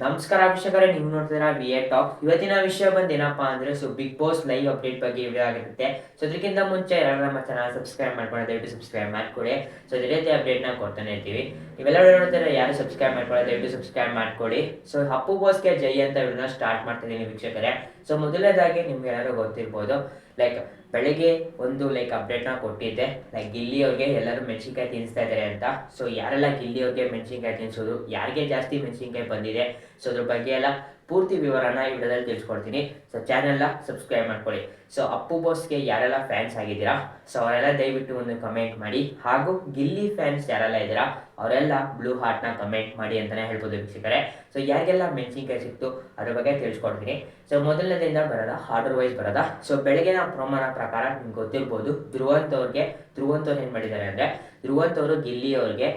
ನಮಸ್ಕಾರ ವೀಕ್ಷಕರೇ, ನೀವು ನೋಡ್ತಿದ್ದೀರಾ ವಿ ಎ ಟಾಕ್. ಇವತ್ತಿನ ವಿಷಯ ಬಂದು ಏನಪ್ಪಾ ಅಂದ್ರೆ ಬಿಗ್ ಬಾಸ್ ಲೈವ್ ಅಪ್ಡೇಟ್ ಬಗ್ಗೆ ವಿಡಿಯೋ ಆಗಿರುತ್ತೆ. ಸೊ ಅದಕ್ಕಿಂತ ಮುಂಚೆ ಯಾರು ನಮ್ಮ ಚಾನಲ್ ಸಬ್ಸ್ಕ್ರೈಬ್ ಮಾಡ್ಕೊಳ್ಳಿ, ದಯವಿಟ್ಟು ಸಬ್ಸ್ಕ್ರೈಬ್ ಮಾಡ್ಕೊಳ್ಳಿ. ಸೊ ಇದೇ ರೀತಿ ಅಪ್ಡೇಟ್ನ ಕೊಡ್ತಾನೆ ಇರ್ತೀವಿ. ನೀವೆಲ್ಲ ವಿಡಿಯೋ ನೋಡ್ತಾರೆ, ಯಾರು ಸಬ್ಸ್ಕ್ರೈಬ್ ಮಾಡ್ಕೊಳ್ಳಿ, ದಯವಿಟ್ಟು ಸಬ್ಸ್ಕ್ರೈಬ್ ಮಾಡ್ಕೊಳ್ಳಿ. ಸೊ ಅಪ್ಪು ಬಾಸ್ಗೆ ಜೈ ಅಂತ ವಿಡಿಯೋನ ಸ್ಟಾರ್ಟ್ ಮಾಡ್ತಿದ್ದೀನಿ ವೀಕ್ಷಕರೇ. ಸೊ ಮೊದಲನೇದಾಗಿ ನಿಮ್ಗೆ ಯಾರು ಗೊತ್ತಿರ್ಬೋದು, ಲೈಕ್ ಬೆಳಿಗ್ಗೆ ಒಂದು ಅಪ್ಡೇಟ್ನ ಕೊಟ್ಟಿದ್ದೆ, ಗಿಲ್ಲಿ ಅವ್ರಿಗೆ ಎಲ್ಲರೂ ಮೆಣಸಿನ್ಕಾಯಿ ತಿನ್ನಿಸ್ತಾ ಇದ್ದಾರೆ ಅಂತ. ಸೊ ಯಾರೆಲ್ಲ ಗಿಲ್ಲಿ ಅವ್ರಿಗೆ ಮೆಣಸಿನ್ಕಾಯಿ ತಿನ್ನಿಸೋದು, ಯಾರಿಗೆ ಜಾಸ್ತಿ ಮೆಣಸಿನ್ಕಾಯಿ ಬಂದಿದೆ, ಸೊ ಅದ್ರ ಬಗ್ಗೆ ಎಲ್ಲ ಪೂರ್ತಿ ವಿವರನ ಈ ವಿಡಿಯೋದಲ್ಲಿ ತಿಳಿಸ್ಕೊಡ್ತೀನಿ. ಸೊ ಚಾನೆಲ್ನ ಸಬ್ಸ್ಕ್ರೈಬ್ ಮಾಡ್ಕೊಳ್ಳಿ. ಸೊ ಅಪ್ಪು ಬಾಸ್ಗೆ ಯಾರೆಲ್ಲ ಫ್ಯಾನ್ಸ್ ಆಗಿದ್ದೀರಾ, ಸೊ ಅವರೆಲ್ಲ ದಯವಿಟ್ಟು ಒಂದು ಕಮೆಂಟ್ ಮಾಡಿ. ಹಾಗೂ ಗಿಲ್ಲಿ ಫ್ಯಾನ್ಸ್ ಯಾರೆಲ್ಲ ಇದ್ದೀರಾ ಅವರೆಲ್ಲ ಬ್ಲೂ ಹಾರ್ಟ್ನ ಕಮೆಂಟ್ ಮಾಡಿ ಅಂತಲೇ ಹೇಳ್ಬೋದು ವೀಕ್ಷಕರೇ. ಸೊ ಯಾರಿಗೆಲ್ಲ ಮೆಣಸಿನ್ಕಾಯಿ ಸಿಕ್ತು ಅದ್ರ ಬಗ್ಗೆ ತಿಳಿಸ್ಕೊಡ್ತೀನಿ. ಸೊ ಮೊದಲನೇದಿಂದ ಬರೋದ ಆರ್ಡರ್ ವೈಸ್ ಬರೋದ. ಸೊ ಬೆಳಗಿನ ಪ್ರಮಾಣ ಪ್ರಕಾರ ನಿಮ್ಗೆ ಗೊತ್ತಿರ್ಬೋದು, ಧ್ರುವಂತ್ ಅವ್ರು ಏನು ಮಾಡಿದ್ದಾರೆ ಅಂದರೆ, ಧ್ರುವಂತ್ ಅವರು ಗಿಲ್ಲಿ ಅವ್ರಿಗೆ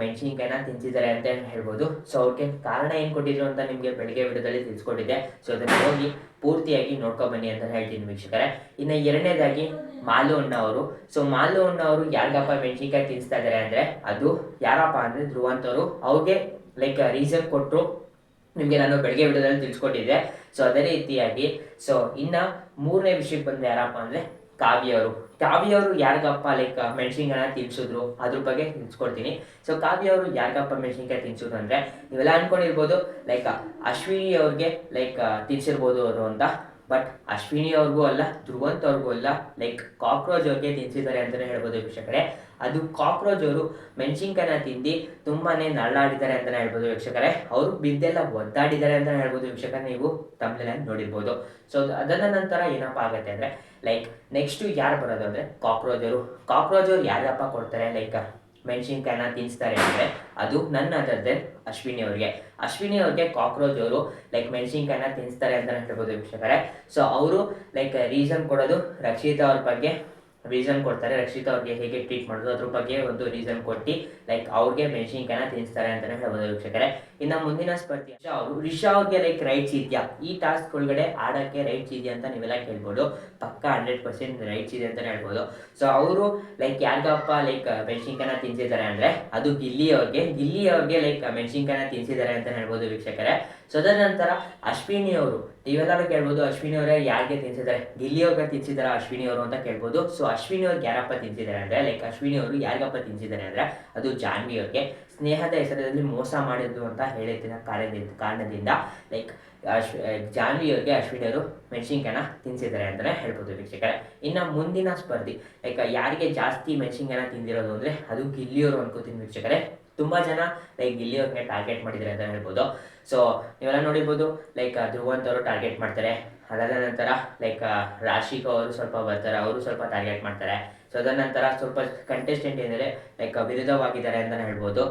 ಮೆಣಸಿನ್ಕಾಯಿನ ತಿಂತಿದ್ದಾರೆ ಅಂತ ಹೇಳ್ಬೋದು. ಸೊ ಅವ್ರಿಗೆ ಕಾರಣ ಏನು ಕೊಟ್ಟಿದ್ರು ಅಂತ ನಿಮಗೆ ಬೆಳಗ್ಗೆ ವಿಡಿಯೋದಲ್ಲಿ ತಿಳಿಸ್ಕೊಟ್ಟಿದ್ದೆ. ಸೊ ಅದನ್ನು ಹೋಗಿ ಪೂರ್ತಿಯಾಗಿ ನೋಡ್ಕೊಬನ್ನಿ ಅಂತ ಹೇಳ್ತೀನಿ ವೀಕ್ಷಕರೇ. ಇನ್ನು ಎರಡನೇದಾಗಿ ಮಾಲು ಅಣ್ಣ ಅವರು. ಸೊ ಮಾಲು ಅಣ್ಣ ಅವರು ಯಾರಿಗಪ್ಪ ಮೆಣಸಿನ್ಕಾಯಿ ತಿನ್ನಿಸ್ತಾ ಇದ್ದಾರೆ ಅಂದರೆ, ಅದು ಯಾರಪ್ಪ ಅಂದರೆ ಧ್ರುವಂತ್ ಅವರು. ಅವ್ರಿಗೆ ರೀಸನ್ ಕೊಟ್ಟರು, ನಿಮಗೆ ನಾನು ಬೆಳಗ್ಗೆ ವಿಡಿಯೋದಲ್ಲಿ ತಿಳಿಸ್ಕೊಟ್ಟಿದ್ದೆ. ಸೊ ಅದೇ ರೀತಿಯಾಗಿ ಸೊ ಇನ್ನು ಮೂರನೇ ವಿಷಯಕ್ಕೆ ಬಂದರೆ ಯಾರಪ್ಪ ಅಂದರೆ ಕಾವ್ಯ ಅವರು ಯಾರಿಗಪ್ಪ ಮೆಣಸಿನ್ಕಾಯಿನ ತಿನ್ಸಿದ್ರು ಅದ್ರ ಬಗ್ಗೆ ತಿಳಿಸ್ಕೊಡ್ತೀನಿ. ಸೊ ಕಾವ್ಯ ಅವರು ಯಾರಿಗಪ್ಪ ಮೆಣಸಿನ್ಕಾಯಿ ತಿನ್ಸಿದ್ರು ಅಂದರೆ, ನೀವೆಲ್ಲ ಅನ್ಕೊಂಡಿರ್ಬೋದು ಅಶ್ವಿನಿ ಅವ್ರಿಗೆ ತಿನ್ಸಿರ್ಬೋದು ಅವರು ಅಂತ. ಬಟ್ ಅಶ್ವಿನಿ ಅವ್ರಿಗೂ ಅಲ್ಲ, ಧ್ರುವಂತ್ ಅವ್ರಿಗೂ ಅಲ್ಲ, ಕಾಕ್ರೋಚ್ ಅವ್ರಿಗೆ ತಿನ್ಸಿದ್ದಾರೆ ಅಂತಲೇ ಹೇಳ್ಬೋದು ವೀಕ್ಷಕರೇ. ಅದು ಕಾಕ್ರೋಚ್ ಅವರು ಮೆಣಸಿನ್ಕಾಯಿನ ತಿಂದು ತುಂಬಾನೇ ನರಳಾಡಿದ್ದಾರೆ ಅಂತಲೇ ಹೇಳ್ಬೋದು ವೀಕ್ಷಕರೇ. ಅವರು ಬಿದ್ದೆಲ್ಲ ಒದ್ದಾಡಿದ್ದಾರೆ ಅಂತಲೇ ಹೇಳ್ಬೋದು ವೀಕ್ಷಕರೇ, ನೀವು ತಮಿಳಲ್ಲಿ ನೋಡಿರ್ಬೋದು. ಸೊ ಅದರ ನಂತರ ಏನಪ್ಪ ಆಗುತ್ತೆ ಅಂದರೆ, ನೆಕ್ಸ್ಟ್ ಯಾರು ಬರೋದು ಅಂದರೆ ಕಾಕ್ರೋಚ್ ಅವರು ಯಾರಪ್ಪ ಕೊಡ್ತಾರೆ ಮೆಣಸಿನ್ಕಾಯಿನ ತಿನ್ನಿಸ್ತಾರೆ ಅಂದರೆ, ಅದು ನನ್ನ ಅದರದ್ದೇ ಅಶ್ವಿನಿ ಅವ್ರಿಗೆ ಕಾಕ್ರೋಚ್ ಅವರು ಮೆಣಸಿನ್ಕಾಯಿನ ತಿನ್ನಿಸ್ತಾರೆ ಅಂತಲೇ ಹೇಳ್ಬೋದು ವೀಕ್ಷಕರೇ. ಸೊ ಅವರು ರೀಸನ್ ಕೊಡೋದು ರಕ್ಷಿತಾ ಅವ್ರ ಬಗ್ಗೆ ರೀಸನ್ ಕೊಡ್ತಾರೆ. ರಕ್ಷಿತಾ ಅವ್ರಿಗೆ ಹೇಗೆ ಟ್ರೀಟ್ ಮಾಡೋದು ಅದ್ರ ಬಗ್ಗೆ ಒಂದು ರೀಸನ್ ಕೊಟ್ಟು ಅವ್ರಿಗೆ ಮೆಣಸಿನ್ಕಾಯಿನ ತಿನ್ನಿಸ್ತಾರೆ ಅಂತಲೇ ಹೇಳ್ಬೋದು ವೀಕ್ಷಕರೇ. ಇನ್ನು ಮುಂದಿನ ಸ್ಪರ್ಧಿ ರಿಷಾ ಅವ್ರಿಗೆ ರೈಟ್ಸ್ ಇದೆಯಾ, ಈ ಟಾಸ್ಕ್ ಒಳಗಡೆ ಆಡೋಕ್ಕೆ ರೈಟ್ಸ್ ಇದೆಯಾ ಅಂತ ನೀವೆಲ್ಲ ಕೇಳ್ಬೋದು. ಪಕ್ಕ 100% ರೈಟ್ಸ್ ಇದೆ ಅಂತಲೇ ಹೇಳ್ಬೋದು. ಸೊ ಅವರು ಯಾರಿಗಪ್ಪ ಮೆಣಸಿನ್ಕಾಯಿನ ತಿನ್ಸಿದ್ದಾರೆ ಅಂದರೆ, ಅದು ಗಿಲ್ಲಿ ಅವ್ರಿಗೆ ಮೆಣಸಿನ್ಕಾಯಿನ ತಿನ್ಸಿದ್ದಾರೆ ಅಂತ ಹೇಳ್ಬೋದು ವೀಕ್ಷಕರೇ. ಸೊ ಅದರ ನಂತರ ಅಶ್ವಿನಿ ಅವರು, ನೀವೆಲ್ಲರೂ ಕೇಳ್ಬೋದು ಅಶ್ವಿನಿ ಅವರೇ ಯಾರಿಗೆ ತಿನ್ಸಿದ್ದಾರೆ, ಗಿಲ್ಲಿ ಅವ್ರಿಗೆ ತಿನ್ಸಿದಾರ ಅಶ್ವಿನಿ ಅವರು ಅಂತ ಕೇಳ್ಬೋದು. ಸೊ ಅಶ್ವಿನಿ ಅವ್ರಿಗೆ ಯಾರಪ್ಪ ತಿನ್ಸಿದ್ದಾರೆ ಅಂದರೆ, ಅಶ್ವಿನಿ ಅವರು ಯಾರಿಗಪ್ಪ ತಿನ್ಸಿದ್ದಾರೆ ಅಂದರೆ, ಅದು ಜಾನ್ವಿ ಅವ್ರಿಗೆ ಸ್ನೇಹದ ಹೆಸರಲ್ಲಿ ಮೋಸ ಮಾಡಿದ್ರು ಅಂತ ಹೇಳಿದ ಕಾರಣದಿಂದ ಜಾನ್ವಿ ಅವ್ರಿಗೆ ಅಶ್ವಿನಿ ಅವರು ಮೆಣಸಿನ್ಕಾಯಿನ ತಿನ್ಸಿದ್ದಾರೆ ಅಂತಲೇ ಹೇಳ್ಬೋದು ವೀಕ್ಷಕರೇ. ಇನ್ನು ಮುಂದಿನ ಸ್ಪರ್ಧಿ ಯಾರಿಗೆ ಜಾಸ್ತಿ ಮೆಣಸಿನ್ಕಾಯಿನ ತಿಂದಿರೋದು ಅಂದರೆ, ಅದು ಗಿಲ್ಲಿಯವರು ಅನ್ಕೋತೀನಿ ವೀಕ್ಷಕರೇ. ತುಂಬ ಜನ ಗಿಲ್ಲಿ ಅವ್ರಿಗೆ ಟಾರ್ಗೆಟ್ ಮಾಡಿದ್ದಾರೆ ಅಂತ ಹೇಳ್ಬೋದು. ಸೊ ನೀವೆಲ್ಲ ನೋಡಿರ್ಬೋದು, ಧ್ರುವಂತ್ ಅವರು ಟಾರ್ಗೆಟ್ ಮಾಡ್ತಾರೆ. ಅದಾದ ನಂತರ ರಾಶಿಕಾ ಅವರು ಸ್ವಲ್ಪ ಬರ್ತಾರೆ, ಅವರು ಸ್ವಲ್ಪ ಟಾರ್ಗೆಟ್ ಮಾಡ್ತಾರೆ. ಸೊ ಅದರ ನಂತರ ಸ್ವಲ್ಪ ಕಂಟೆಸ್ಟೆಂಟ್ ಏನಿದೆ ವಿರುದ್ಧವಾಗಿದ್ದಾರೆ ಅಂತಲೇ ಹೇಳ್ಬೋದು.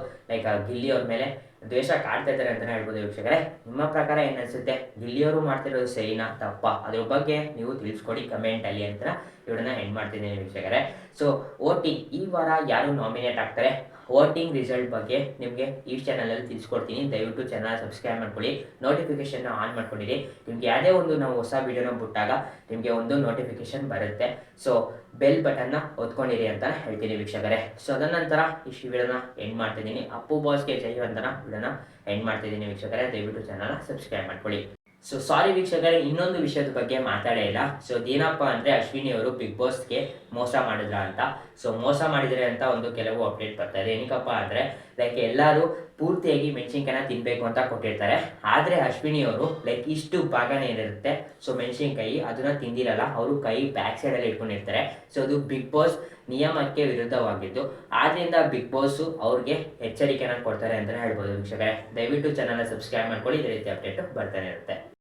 ಗಿಲ್ಲಿ ಅವ್ರ ಮೇಲೆ ದ್ವೇಷ ಕಾಡ್ತಾ ಇದ್ದಾರೆ ಅಂತಲೇ ಹೇಳ್ಬೋದು ವೀಕ್ಷಕರೇ. ನಿಮ್ಮ ಪ್ರಕಾರ ಏನು ಅನಿಸುತ್ತೆ, ಗಿಲ್ಲಿಯವರು ಮಾಡ್ತಿರೋದು ಸರಿನಾ ತಪ್ಪ, ಅದ್ರ ಬಗ್ಗೆ ನೀವು ತಿಳಿಸ್ಕೊಡಿ ಕಮೆಂಟಲ್ಲಿ ಅಂತ ಇವಳನ್ನ ಎಂಡ್ ಮಾಡ್ತಿದ್ದೀನಿ ವೀಕ್ಷಕರೇ. ಸೊ ವೋಟಿಂಗ್ ಈ ವಾರ ಯಾರು ನಾಮಿನೇಟ್ ಆಗ್ತಾರೆ, ವೋಟಿಂಗ್ ರಿಸಲ್ಟ್ ಬಗ್ಗೆ ನಿಮಗೆ ಈ ಚಾನಲಲ್ಲಿ ತಿಳಿಸ್ಕೊಡ್ತೀನಿ. ದಯವಿಟ್ಟು ಚಾನಲ್ ಸಬ್ಸ್ಕ್ರೈಬ್ ಮಾಡ್ಕೊಳ್ಳಿ, ನೋಟಿಫಿಕೇಶನ್ನ ಆನ್ ಮಾಡ್ಕೊಂಡಿರಿ. ನಿಮ್ಗೆ ಯಾವುದೇ ಒಂದು ನಾವು ಹೊಸ ವೀಡಿಯೋನ ಬಿಟ್ಟಾಗ ನಿಮಗೆ ಒಂದು ನೋಟಿಫಿಕೇಶನ್ ಬರುತ್ತೆ. ಸೊ ಬೆಲ್ ಬಟನ್ನ ಒತ್ಕೊಂಡಿರಿ ಅಂತ ಹೇಳ್ತೀನಿ ವೀಕ್ಷಕರೇ. ಸೊ ಅದರ ನಂತರ ಈ ವಿಡಿಯೋನ ಎಂಡ್ ಮಾಡ್ತಿದ್ದೀನಿ. ಅಪ್ಪು ಬಾಸ್ಗೆ ಜೈ ಅಂತ ವಿಡಿಯೋನ ಎಂಡ್ ಮಾಡ್ತಿದ್ದೀನಿ ವೀಕ್ಷಕರೇ. ದಯವಿಟ್ಟು ಚಾನಲ್ನ ಸಬ್ಸ್ಕ್ರೈಬ್ ಮಾಡ್ಕೊಳ್ಳಿ. ಸೊ ಸಾರಿ ವೀಕ್ಷಕರೇ, ಇನ್ನೊಂದು ವಿಷಯದ ಬಗ್ಗೆ ಮಾತಾಡೇ ಇಲ್ಲ. ಸೊ ಅದೇನಪ್ಪ ಅಂದರೆ, ಅಶ್ವಿನಿ ಅವರು ಬಿಗ್ ಬಾಸ್ಗೆ ಮೋಸ ಮಾಡಿದ್ರ ಅಂತ. ಸೊ ಮೋಸ ಮಾಡಿದರೆ ಅಂತ ಒಂದು ಕೆಲವು ಅಪ್ಡೇಟ್ ಬರ್ತಾರೆ. ಏನಕ್ಕಪ್ಪ ಅಂದರೆ, ಎಲ್ಲರೂ ಪೂರ್ತಿಯಾಗಿ ಮೆಣಸಿನ್ಕಾಯಿನ ತಿನ್ನಬೇಕು ಅಂತ ಕೊಟ್ಟಿರ್ತಾರೆ. ಆದರೆ ಅಶ್ವಿನಿ ಅವರು ಇಷ್ಟು ಭಾಗನೇ ಏನಿರುತ್ತೆ, ಸೊ ಮೆಣಸಿನ್ಕಾಯಿ ಅದನ್ನ ತಿಂದಿರಲ್ಲ, ಅವರು ಕೈ ಬ್ಯಾಕ್ ಸೈಡಲ್ಲಿ ಇಟ್ಕೊಂಡಿರ್ತಾರೆ. ಸೊ ಅದು ಬಿಗ್ ಬಾಸ್ ನಿಯಮಕ್ಕೆ ವಿರುದ್ಧವಾಗಿದ್ದು, ಆದ್ದರಿಂದ ಬಿಗ್ ಬಾಸ್ ಅವ್ರಿಗೆ ಎಚ್ಚರಿಕೆನ ಕೊಡ್ತಾರೆ ಅಂತಲೇ ಹೇಳ್ಬೋದು ವೀಕ್ಷಕರೇ. ದಯವಿಟ್ಟು ಚಾನಲ್ನ ಸಬ್ಸ್ಕ್ರೈಬ್ ಮಾಡ್ಕೊಳ್ಳಿ, ಇದೇ ರೀತಿ ಅಪ್ಡೇಟ್ ಬರ್ತಾನೆ ಇರುತ್ತೆ.